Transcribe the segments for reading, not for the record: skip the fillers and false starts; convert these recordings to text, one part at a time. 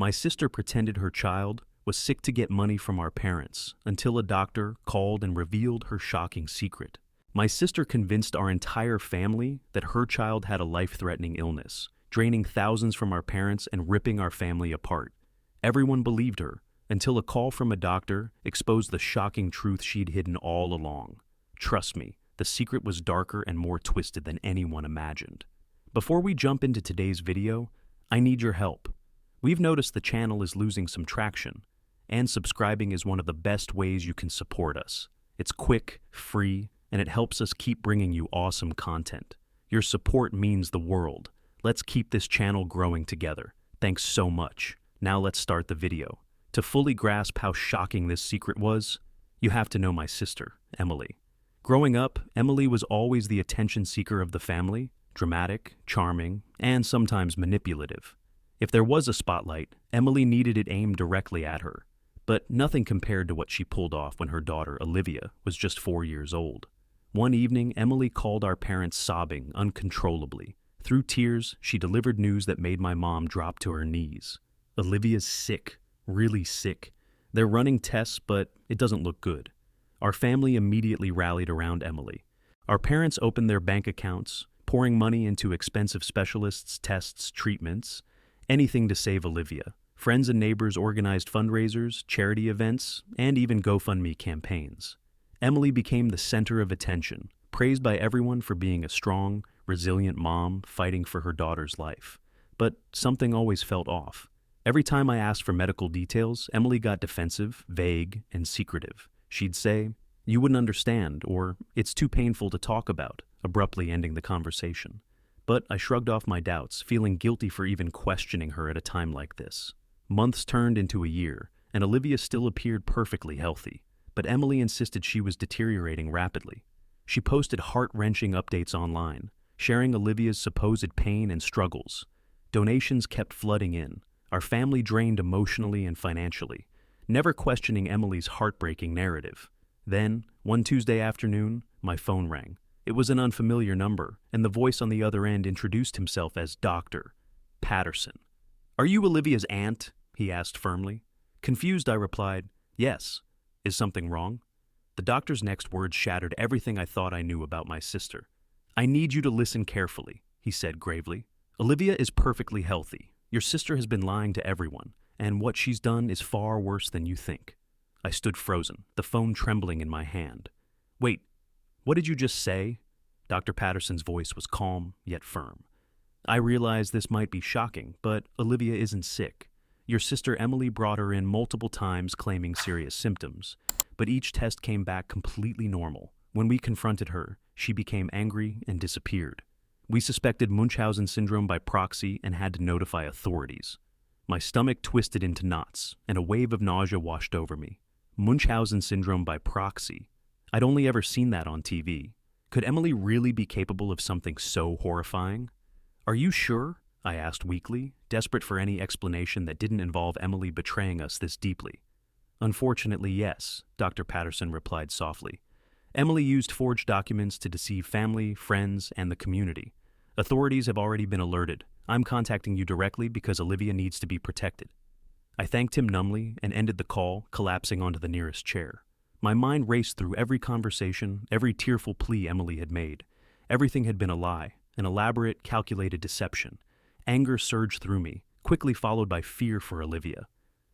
My sister pretended her child was sick to get money from our parents until a doctor called and revealed her shocking secret. My sister convinced our entire family that her child had a life-threatening illness, draining thousands from our parents and ripping our family apart. Everyone believed her until a call from a doctor exposed the shocking truth she'd hidden all along. Trust me, the secret was darker and more twisted than anyone imagined. Before we jump into today's video, I need your help. We've noticed the channel is losing some traction, and subscribing is one of the best ways you can support us. It's quick, free, and it helps us keep bringing you awesome content. Your support means the world. Let's keep this channel growing together. Thanks so much. Now let's start the video. To fully grasp how shocking this secret was, you have to know my sister, Emily. Growing up, Emily was always the attention seeker of the family, dramatic, charming, and sometimes manipulative. If there was a spotlight, Emily needed it aimed directly at her. But nothing compared to what she pulled off when her daughter, Olivia, was just 4 years old. One evening, Emily called our parents sobbing uncontrollably. Through tears, she delivered news that made my mom drop to her knees. Olivia's sick, really sick. They're running tests, but it doesn't look good. Our family immediately rallied around Emily. Our parents opened their bank accounts, pouring money into expensive specialists, tests, treatments, anything to save Olivia. Friends and neighbors organized fundraisers, charity events, and even GoFundMe campaigns. Emily became the center of attention, praised by everyone for being a strong, resilient mom fighting for her daughter's life. But something always felt off. Every time I asked for medical details, Emily got defensive, vague, and secretive. She'd say, "You wouldn't understand," or "It's too painful to talk about," abruptly ending the conversation. But I shrugged off my doubts, feeling guilty for even questioning her at a time like this. Months turned into a year, and Olivia still appeared perfectly healthy, but Emily insisted she was deteriorating rapidly. She posted heart-wrenching updates online, sharing Olivia's supposed pain and struggles. Donations kept flooding in, our family drained emotionally and financially, never questioning Emily's heartbreaking narrative. Then, one Tuesday afternoon, my phone rang. It was an unfamiliar number, and the voice on the other end introduced himself as Dr. Patterson. "Are you Olivia's aunt?" he asked firmly. Confused, I replied, "Yes. Is something wrong?" The doctor's next words shattered everything I thought I knew about my sister. "I need you to listen carefully," he said gravely. "Olivia is perfectly healthy. Your sister has been lying to everyone, and what she's done is far worse than you think." I stood frozen, the phone trembling in my hand. "Wait, what did you just say?" Dr. Patterson's voice was calm, yet firm. "I realize this might be shocking, but Olivia isn't sick. Your sister Emily brought her in multiple times claiming serious symptoms, but each test came back completely normal. When we confronted her, she became angry and disappeared. We suspected Munchausen syndrome by proxy and had to notify authorities." My stomach twisted into knots, and a wave of nausea washed over me. Munchausen syndrome by proxy. I'd only ever seen that on TV. Could Emily really be capable of something so horrifying? "Are you sure?" I asked weakly, desperate for any explanation that didn't involve Emily betraying us this deeply. "Unfortunately, yes," Dr. Patterson replied softly. "Emily used forged documents to deceive family, friends, and the community. Authorities have already been alerted. I'm contacting you directly because Olivia needs to be protected." I thanked him numbly and ended the call, collapsing onto the nearest chair. My mind raced through every conversation, every tearful plea Emily had made. Everything had been a lie, an elaborate, calculated deception. Anger surged through me, quickly followed by fear for Olivia.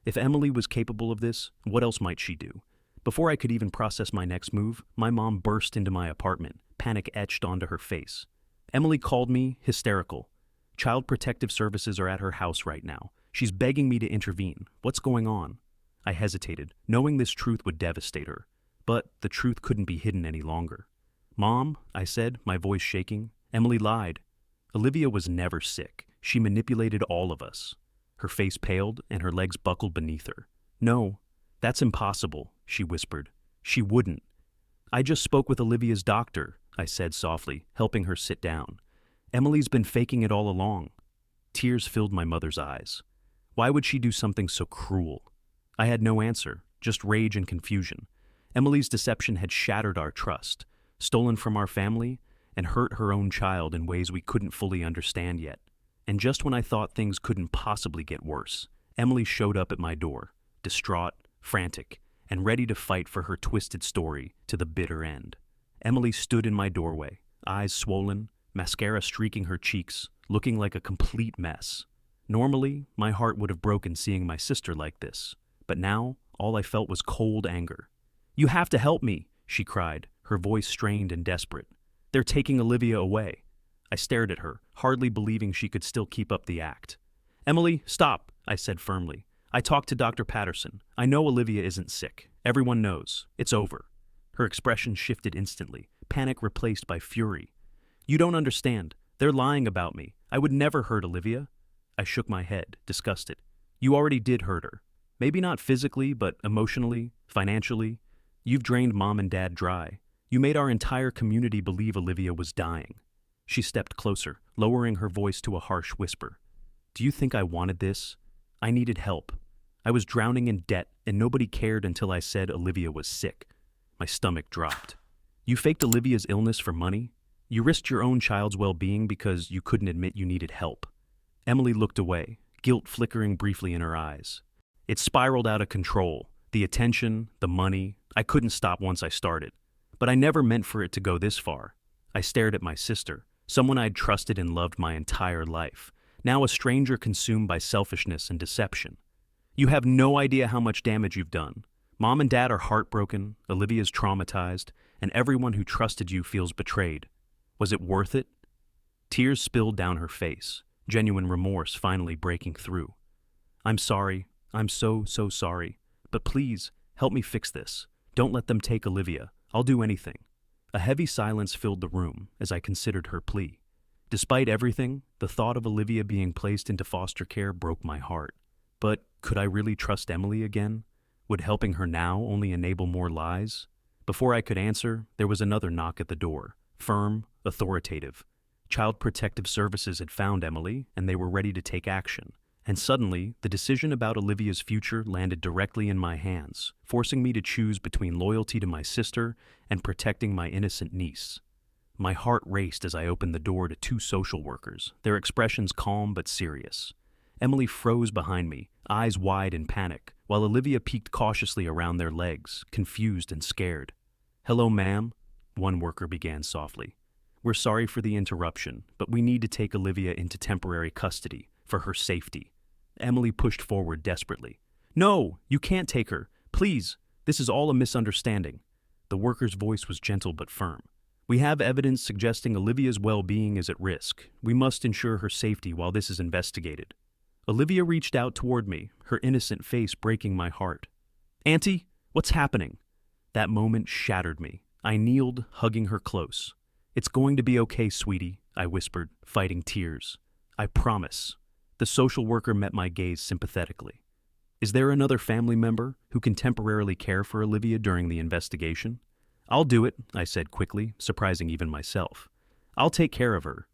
If Emily was capable of this, what else might she do? Before I could even process my next move, my mom burst into my apartment, panic etched onto her face. Emily called me, hysterical. "Child Protective Services are at her house right now. She's begging me to intervene. What's going on?" I hesitated, knowing this truth would devastate her. But the truth couldn't be hidden any longer. "Mom," I said, my voice shaking, "Emily lied. Olivia was never sick. She manipulated all of us." Her face paled and her legs buckled beneath her. "No, that's impossible," she whispered. "She wouldn't." "I just spoke with Olivia's doctor," I said softly, helping her sit down. "Emily's been faking it all along." Tears filled my mother's eyes. Why would she do something so cruel? I had no answer, just rage and confusion. Emily's deception had shattered our trust, stolen from our family, and hurt her own child in ways we couldn't fully understand yet. And just when I thought things couldn't possibly get worse, Emily showed up at my door, distraught, frantic, and ready to fight for her twisted story to the bitter end. Emily stood in my doorway, eyes swollen, mascara streaking her cheeks, looking like a complete mess. Normally, my heart would have broken seeing my sister like this, but now all I felt was cold anger. "You have to help me," she cried, her voice strained and desperate. "They're taking Olivia away." I stared at her, hardly believing she could still keep up the act. "Emily, stop," I said firmly. "I talked to Dr. Patterson. I know Olivia isn't sick. Everyone knows. It's over." Her expression shifted instantly, panic replaced by fury. "You don't understand. They're lying about me. I would never hurt Olivia." I shook my head, disgusted. "You already did hurt her. Maybe not physically, but emotionally, financially. You've drained Mom and Dad dry. You made our entire community believe Olivia was dying." She stepped closer, lowering her voice to a harsh whisper. "Do you think I wanted this? I needed help. I was drowning in debt, and nobody cared until I said Olivia was sick." My stomach dropped. "You faked Olivia's illness for money? You risked your own child's well-being because you couldn't admit you needed help." Emily looked away, guilt flickering briefly in her eyes. "It spiraled out of control. The attention, the money. I couldn't stop once I started. But I never meant for it to go this far." I stared at my sister, someone I'd trusted and loved my entire life, now a stranger consumed by selfishness and deception. "You have no idea how much damage you've done. Mom and Dad are heartbroken, Olivia's traumatized, and everyone who trusted you feels betrayed. Was it worth it?" Tears spilled down her face, genuine remorse finally breaking through. "I'm sorry. I'm so sorry. But please, help me fix this. Don't let them take Olivia. I'll do anything." A heavy silence filled the room as I considered her plea. Despite everything, the thought of Olivia being placed into foster care broke my heart. But could I really trust Emily again? Would helping her now only enable more lies? Before I could answer, there was another knock at the door, firm, authoritative. Child Protective Services had found Emily, and they were ready to take action. And suddenly, the decision about Olivia's future landed directly in my hands, forcing me to choose between loyalty to my sister and protecting my innocent niece. My heart raced as I opened the door to two social workers, their expressions calm but serious. Emily froze behind me, eyes wide in panic, while Olivia peeked cautiously around their legs, confused and scared. "Hello, ma'am," one worker began softly. "We're sorry for the interruption, but we need to take Olivia into temporary custody, for her safety." Emily pushed forward desperately. "No, you can't take her. Please, this is all a misunderstanding." The worker's voice was gentle but firm. "We have evidence suggesting Olivia's well-being is at risk. We must ensure her safety while this is investigated." Olivia reached out toward me, her innocent face breaking my heart. "Auntie, what's happening?" That moment shattered me. I kneeled, hugging her close. "It's going to be okay, sweetie," I whispered, fighting tears. "I promise." The social worker met my gaze sympathetically. "Is there another family member who can temporarily care for Olivia during the investigation?" "I'll do it," I said quickly, surprising even myself. "I'll take care of her."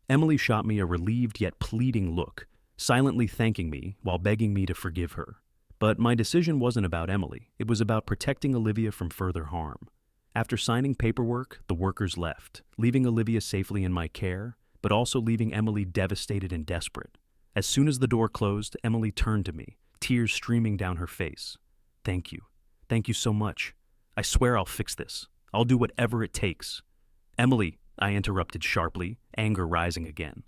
Emily shot me a relieved yet pleading look, silently thanking me while begging me to forgive her. But my decision wasn't about Emily. It was about protecting Olivia from further harm. After signing paperwork, the workers left, leaving Olivia safely in my care, but also leaving Emily devastated and desperate. As soon as the door closed, Emily turned to me, tears streaming down her face. "Thank you. Thank you so much. I swear I'll fix this. I'll do whatever it takes." "Emily," I interrupted sharply, anger rising again.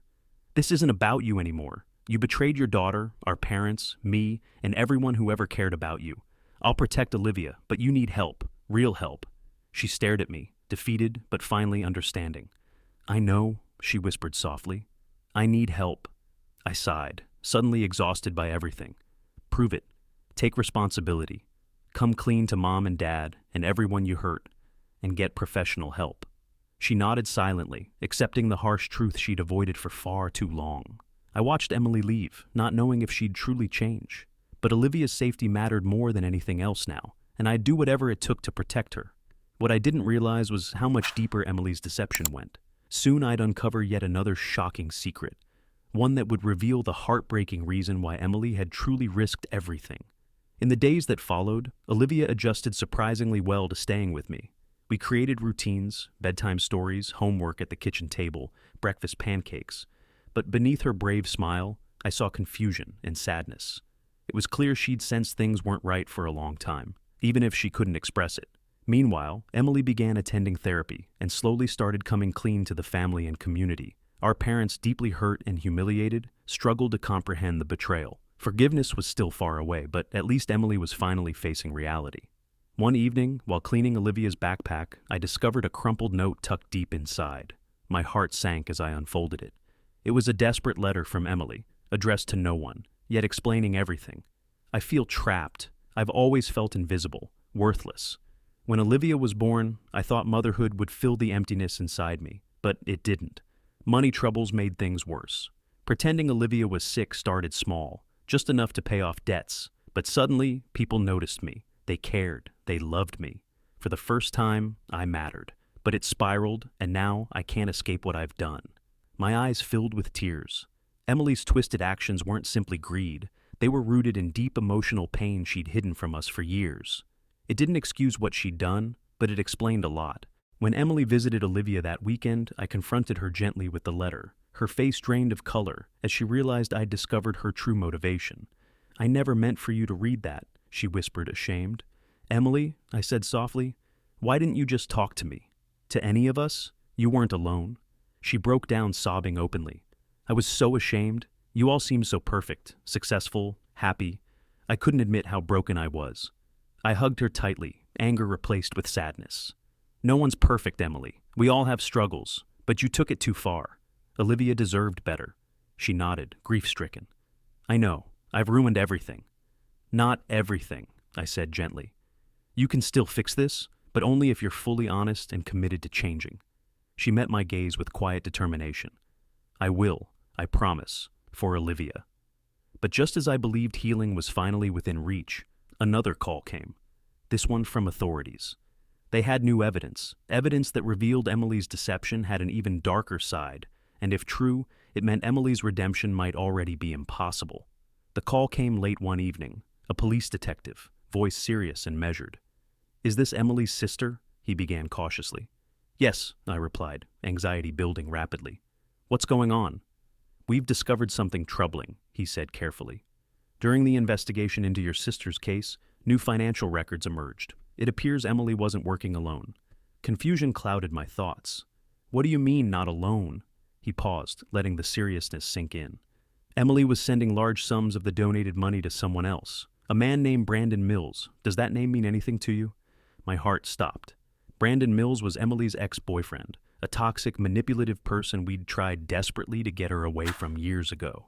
"This isn't about you anymore. You betrayed your daughter, our parents, me, and everyone who ever cared about you. I'll protect Olivia, but you need help, real help." She stared at me, defeated but finally understanding. "I know," she whispered softly. "I need help." I sighed, suddenly exhausted by everything. "Prove it. Take responsibility. Come clean to Mom and Dad and everyone you hurt, and get professional help." She nodded silently, accepting the harsh truth she'd avoided for far too long. I watched Emily leave, not knowing if she'd truly change. But Olivia's safety mattered more than anything else now, and I'd do whatever it took to protect her. What I didn't realize was how much deeper Emily's deception went. Soon I'd uncover yet another shocking secret, one that would reveal the heartbreaking reason why Emily had truly risked everything. In the days that followed, Olivia adjusted surprisingly well to staying with me. We created routines, bedtime stories, homework at the kitchen table, breakfast pancakes. But beneath her brave smile, I saw confusion and sadness. It was clear she'd sensed things weren't right for a long time, even if she couldn't express it. Meanwhile, Emily began attending therapy and slowly started coming clean to the family and community. Our parents, deeply hurt and humiliated, struggled to comprehend the betrayal. Forgiveness was still far away, but at least Emily was finally facing reality. One evening, while cleaning Olivia's backpack, I discovered a crumpled note tucked deep inside. My heart sank as I unfolded it. It was a desperate letter from Emily, addressed to no one, yet explaining everything. I feel trapped. I've always felt invisible, worthless. When Olivia was born, I thought motherhood would fill the emptiness inside me, but it didn't. Money troubles made things worse. Pretending Olivia was sick started small, just enough to pay off debts, but suddenly people noticed me. They cared. They loved me. For the first time, I mattered. But it spiraled, and now I can't escape what I've done. My eyes filled with tears. Emily's twisted actions weren't simply greed. They were rooted in deep emotional pain she'd hidden from us for years. It didn't excuse what she'd done, but it explained a lot. When Emily visited Olivia that weekend, I confronted her gently with the letter. Her face drained of color as she realized I'd discovered her true motivation. "I never meant for you to read that," she whispered, ashamed. "Emily," I said softly, "why didn't you just talk to me? To any of us? You weren't alone." She broke down, sobbing openly. "I was so ashamed. You all seemed so perfect, successful, happy. I couldn't admit how broken I was." I hugged her tightly, anger replaced with sadness. "No one's perfect, Emily. We all have struggles, but you took it too far. Olivia deserved better." She nodded, grief-stricken. "I know. I've ruined everything." "Not everything," I said gently. "You can still fix this, but only if you're fully honest and committed to changing." She met my gaze with quiet determination. "I will, I promise, for Olivia." But just as I believed healing was finally within reach, another call came. This one from authorities. They had new evidence that revealed Emily's deception had an even darker side, and if true, it meant Emily's redemption might already be impossible. The call came late one evening, a police detective, voice serious and measured. "Is this Emily's sister?" he began cautiously. "Yes," I replied, anxiety building rapidly. "What's going on?" "We've discovered something troubling," he said carefully. "During the investigation into your sister's case, new financial records emerged. It appears Emily wasn't working alone." Confusion clouded my thoughts. "What do you mean, not alone?" He paused, letting the seriousness sink in. "Emily was sending large sums of the donated money to someone else, a man named Brandon Mills. Does that name mean anything to you?" My heart stopped. Brandon Mills was Emily's ex-boyfriend, a toxic, manipulative person we'd tried desperately to get her away from years ago.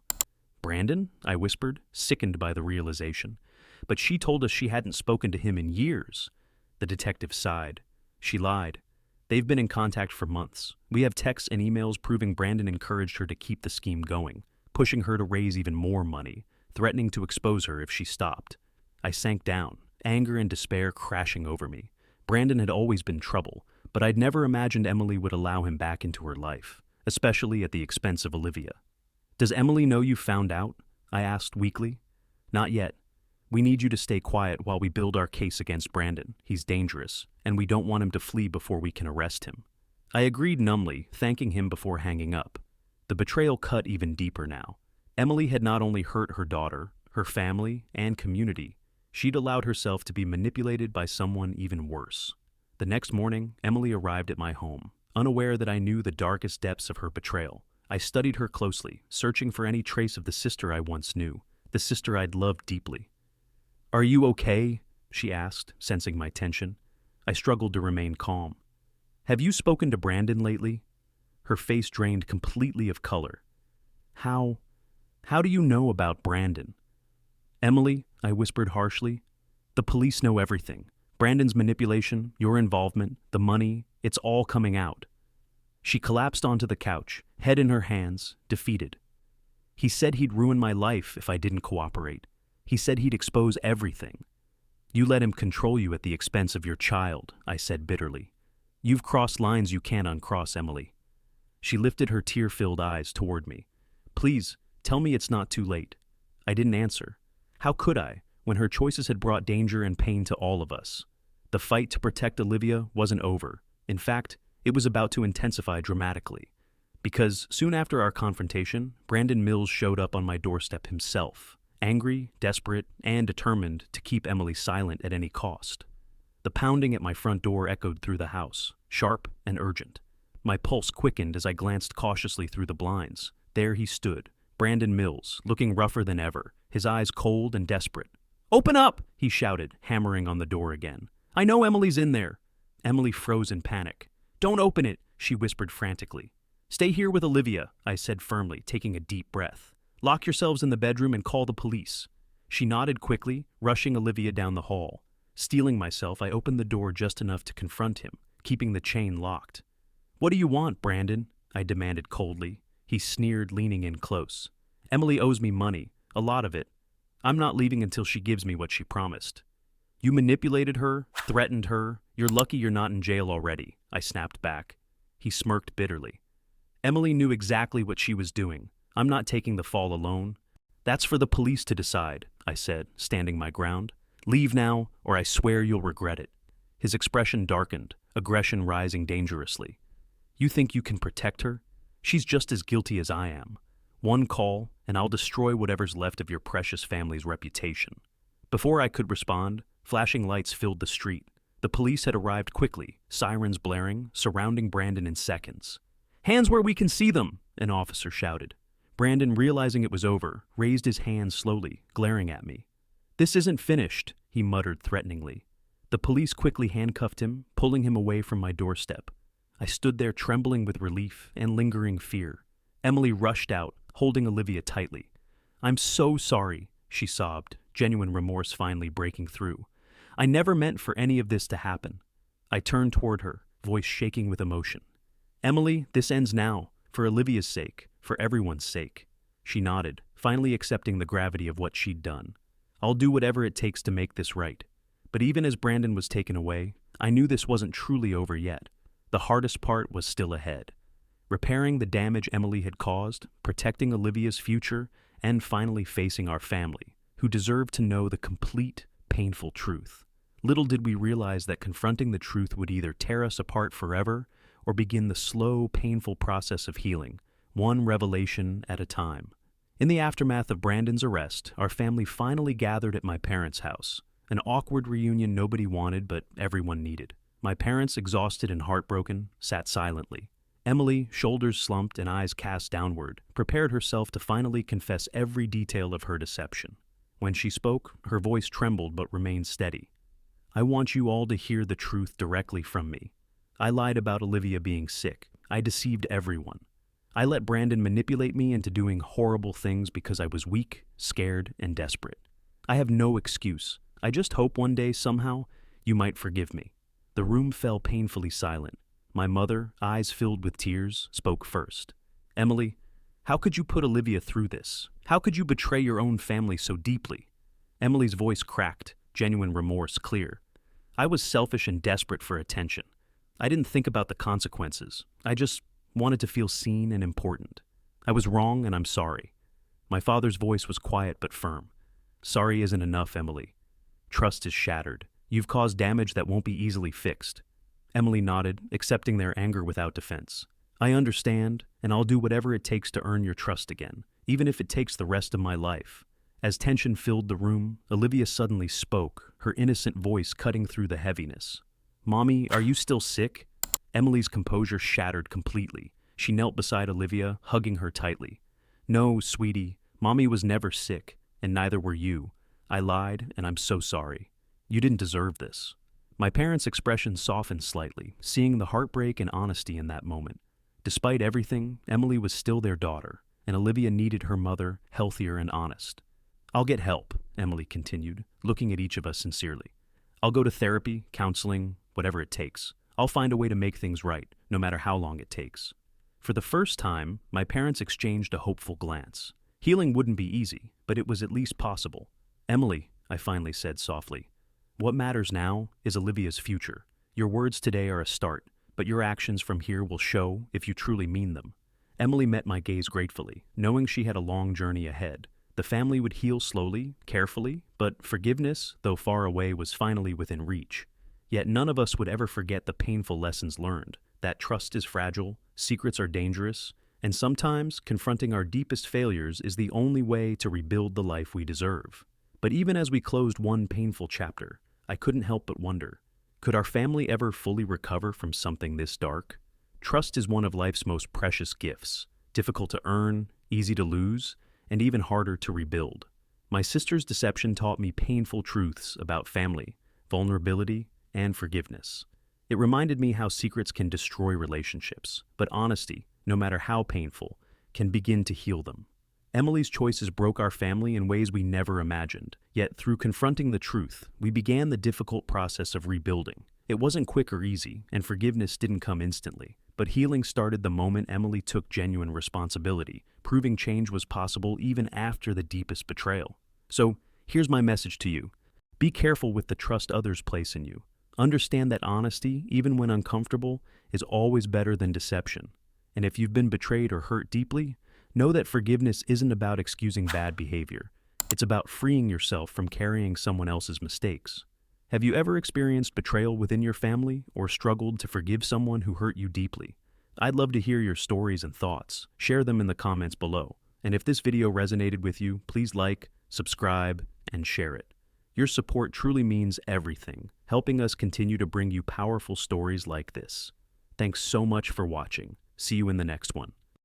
"Brandon?" I whispered, sickened by the realization. "But she told us she hadn't spoken to him in years." The detective sighed. "She lied. They've been in contact for months. We have texts and emails proving Brandon encouraged her to keep the scheme going, pushing her to raise even more money, threatening to expose her if she stopped." I sank down, anger and despair crashing over me. Brandon had always been trouble, but I'd never imagined Emily would allow him back into her life, especially at the expense of Olivia. "Does Emily know you found out?" I asked weakly. "Not yet. We need you to stay quiet while we build our case against Brandon. He's dangerous, and we don't want him to flee before we can arrest him." I agreed numbly, thanking him before hanging up. The betrayal cut even deeper now. Emily had not only hurt her daughter, her family, and community, she'd allowed herself to be manipulated by someone even worse. The next morning, Emily arrived at my home, unaware that I knew the darkest depths of her betrayal. I studied her closely, searching for any trace of the sister I once knew, the sister I'd loved deeply. "Are you okay?" she asked, sensing my tension. I struggled to remain calm. "Have you spoken to Brandon lately?" Her face drained completely of color. How do you know about Brandon?" "Emily," I whispered harshly, "the police know everything. Brandon's manipulation, your involvement, the money, it's all coming out." She collapsed onto the couch, head in her hands, defeated. "He said he'd ruin my life if I didn't cooperate. He said he'd expose everything." "You let him control you at the expense of your child," I said bitterly. "You've crossed lines you can't uncross, Emily." She lifted her tear-filled eyes toward me. "Please, tell me it's not too late." I didn't answer. How could I, when her choices had brought danger and pain to all of us? The fight to protect Olivia wasn't over. In fact, it was about to intensify dramatically. Because soon after our confrontation, Brandon Mills showed up on my doorstep himself, angry, desperate, and determined to keep Emily silent at any cost. The pounding at my front door echoed through the house, sharp and urgent. My pulse quickened as I glanced cautiously through the blinds. There he stood, Brandon Mills, looking rougher than ever, his eyes cold and desperate. "Open up!" he shouted, hammering on the door again. "I know Emily's in there." Emily froze in panic. "Don't open it," she whispered frantically. "Stay here with Olivia," I said firmly, taking a deep breath. "Lock yourselves in the bedroom and call the police." She nodded quickly, rushing Olivia down the hall. Steeling myself, I opened the door just enough to confront him, keeping the chain locked. "What do you want, Brandon?" I demanded coldly. He sneered, leaning in close. "Emily owes me money, a lot of it. I'm not leaving until she gives me what she promised." "You manipulated her, threatened her. You're lucky you're not in jail already," I snapped back. He smirked bitterly. "Emily knew exactly what she was doing. I'm not taking the fall alone." "That's for the police to decide," I said, standing my ground. "Leave now, or I swear you'll regret it." His expression darkened, aggression rising dangerously. "You think you can protect her? She's just as guilty as I am. One call, and I'll destroy whatever's left of your precious family's reputation." Before I could respond, flashing lights filled the street. The police had arrived quickly, sirens blaring, surrounding Brandon in seconds. "Hands where we can see them!" an officer shouted. Brandon, realizing it was over, raised his hands slowly, glaring at me. "This isn't finished," he muttered threateningly. The police quickly handcuffed him, pulling him away from my doorstep. I stood there trembling with relief and lingering fear. Emily rushed out, holding Olivia tightly. "I'm so sorry," she sobbed, genuine remorse finally breaking through. "I never meant for any of this to happen." I turned toward her, voice shaking with emotion. "Emily, this ends now, for Olivia's sake, for everyone's sake." She nodded, finally accepting the gravity of what she'd done. "I'll do whatever it takes to make this right." But even as Brandon was taken away, I knew this wasn't truly over yet. The hardest part was still ahead. Repairing the damage Emily had caused, protecting Olivia's future, and finally facing our family, who deserved to know the complete, painful truth. Little did we realize that confronting the truth would either tear us apart forever or begin the slow, painful process of healing, one revelation at a time. In the aftermath of Brandon's arrest, our family finally gathered at my parents' house. An awkward reunion nobody wanted, but everyone needed. My parents, exhausted and heartbroken, sat silently. Emily, shoulders slumped and eyes cast downward, prepared herself to finally confess every detail of her deception. When she spoke, her voice trembled but remained steady. "I want you all to hear the truth directly from me. I lied about Olivia being sick. I deceived everyone. I let Brandon manipulate me into doing horrible things because I was weak, scared, and desperate. I have no excuse. I just hope one day, somehow, you might forgive me." The room fell painfully silent. My mother, eyes filled with tears, spoke first. "Emily, how could you put Olivia through this? How could you betray your own family so deeply?" Emily's voice cracked, genuine remorse clear. "I was selfish and desperate for attention. I didn't think about the consequences. I just wanted to feel seen and important. I was wrong and I'm sorry." My father's voice was quiet but firm. "Sorry isn't enough, Emily. Trust is shattered. You've caused damage that won't be easily fixed." Emily nodded, accepting their anger without defense. "I understand, and I'll do whatever it takes to earn your trust again, even if it takes the rest of my life." As tension filled the room, Olivia suddenly spoke, her innocent voice cutting through the heaviness. "Mommy, are you still sick?" Emily's composure shattered completely. She knelt beside Olivia, hugging her tightly. "No, sweetie, Mommy was never sick, and neither were you. I lied, and I'm so sorry. You didn't deserve this." My parents' expression softened slightly, seeing the heartbreak and honesty in that moment. Despite everything, Emily was still their daughter, and Olivia needed her mother, healthier and honest. "I'll get help," Emily continued, looking at each of us sincerely. "I'll go to therapy, counseling, whatever it takes. I'll find a way to make things right, no matter how long it takes." For the first time, my parents exchanged a hopeful glance. Healing wouldn't be easy, but it was at least possible. "Emily," I finally said softly, "what matters now is Olivia's future. Your words today are a start, but your actions from here will show if you truly mean them." Emily met my gaze gratefully, knowing she had a long journey ahead. The family would heal slowly, carefully, but forgiveness, though far away, was finally within reach. Yet none of us would ever forget the painful lessons learned, that trust is fragile, secrets are dangerous, And sometimes, confronting our deepest failures is the only way to rebuild the life we deserve. But even as we closed one painful chapter, I couldn't help but wonder, could our family ever fully recover from something this dark? Trust is one of life's most precious gifts, difficult to earn, easy to lose, and even harder to rebuild. My sister's deception taught me painful truths about family, vulnerability, and forgiveness. It reminded me how secrets can destroy relationships, but honesty, no matter how painful, can begin to heal them. Emily's choices broke our family in ways we never imagined, yet through confronting the truth, we began the difficult process of rebuilding. It wasn't quick or easy, and forgiveness didn't come instantly, but healing started the moment Emily took genuine responsibility, proving change was possible even after the deepest betrayal. So, here's my message to you. Be careful with the trust others place in you. Understand that honesty, even when uncomfortable, is always better than deception. And if you've been betrayed or hurt deeply, know that forgiveness isn't about excusing bad behavior. It's about freeing yourself from carrying someone else's mistakes. Have you ever experienced betrayal within your family or struggled to forgive someone who hurt you deeply? I'd love to hear your stories and thoughts. Share them in the comments below. And if this video resonated with you, please like, subscribe, and share it. Your support truly means everything, helping us continue to bring you powerful stories like this. Thanks so much for watching. See you in the next one.